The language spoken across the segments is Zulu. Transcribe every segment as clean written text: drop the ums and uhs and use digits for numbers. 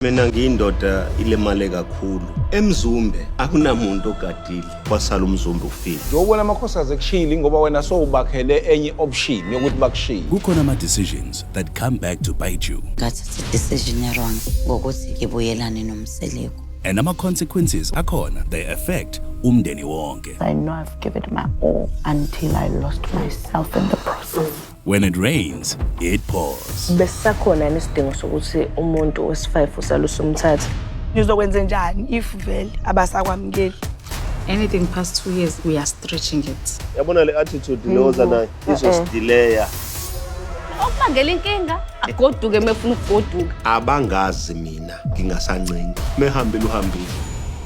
Mina ngiyindoda ilemale kakhulu. Emzumbe akunamuntu ogadile kwasala umzumbe ufile. Yobona amakhosikazi ekushili ngoba wena sowubakhele enye option yokuthi bakushiye. Kukhona ama-decisions that come back to bite you. Ngathatha i-decision wrong ngokuthi ngibuyelane nomseleko. And ama-consequences akhona, they affect umndeni wonke. I know I've given my all until I lost myself in the process. When it rains, it pours. Besisakhona nesidingo sokuthi umuntu wesi-5 usalusa umthatha. Ngizokwenza njani if vele abasakwamukeli? Anything past 2 years, we are stretching it. Yabona le attitude leyoza nayo izosidileya. Okubangela inkinga agoduke mefuna ukugoduka. Abangazi mina ngingasancenga. Mehambile uhambile.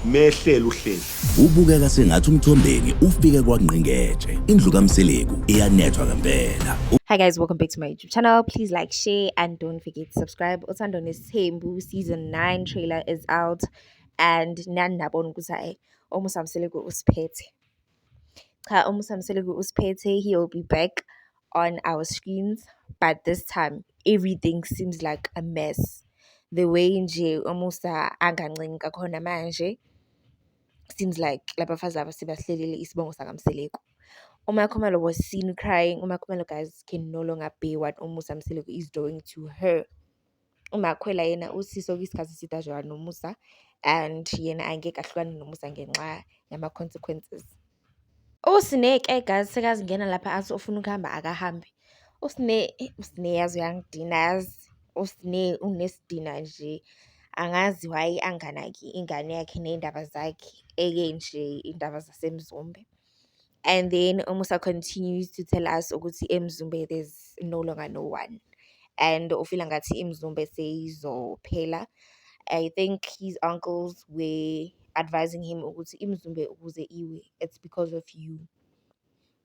Mehlela uhleli. Ubukeka sengathi umthombeni ufike kwangqingetshe. Indlu kaMseleku iyanethwa ngempela. Hi guys, welcome back to my YouTube channel. Please like, share, and don't forget to subscribe. Uthando Nesithembu season 9 trailer is out, and nanabona ukuthi almost Mseleku usiphethe. Cha, almost Mseleku usiphethe. He'll be back on our screens, but this time everything seems like a mess. The way nje almost angancengi kakhona manje seems like labafazi laba sebahlelele isibongo sakaMseleku. Umakhumalo was seen crying. Umakhumalo, guys, can no longer bear what Umusa Mseleku is doing to her. Umakhwela yena usiso kwisikhathi sidajwa noMusa, and yena angeke ahlukane noMusa ngenxa yama consequences. Usineke guys sekazingena lapha athi ufuna ukuhamba akahambi. Usine yazi uyangidina yazi. Usine unesidina nje. Angazi why anganaki ingane yakhe neindaba zakhe eke nje indaba zasemzumbe. And then Umusa continues to tell us ukuthi eMzumbe there's no longer no one. And ufila ngathi eMzumbe seyizophela. I think his uncles were advising him ukuthi eMzumbe ukuze iwe, it's because of you.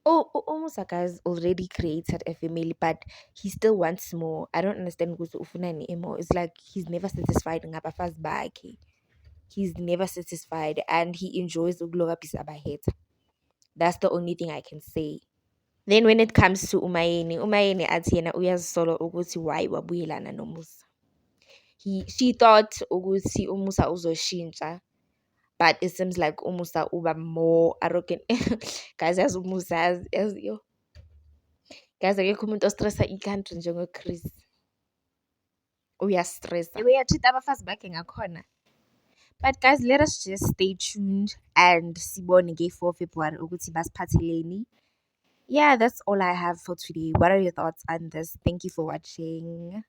Umusa, guys, already created a family, but he still wants more. I don't understand ukuthi ufuna more. It's like he's never satisfied ngabafazi bakhe. He's never satisfied, and he enjoys ukulokapisa abahetha. That's the only thing I can say. Then when it comes to Umayeni athi yena uyazisola ukuthi why wabuyelana noMusa. She thought ukuthi uMusa uzoshintsha, but it seems like Umusa uba more arrogant. Guys, as Umusa as yo. Guys, akekho umuntu ostressa i-country njengoChris. Uyastressa. Uyatreat abafazi bakhe ngakhona. But guys, let us just stay tuned and sibone nge-4 February ukuthi basiphatheleni. Yeah, that's all I have for today. What are your thoughts on this? Thank you for watching.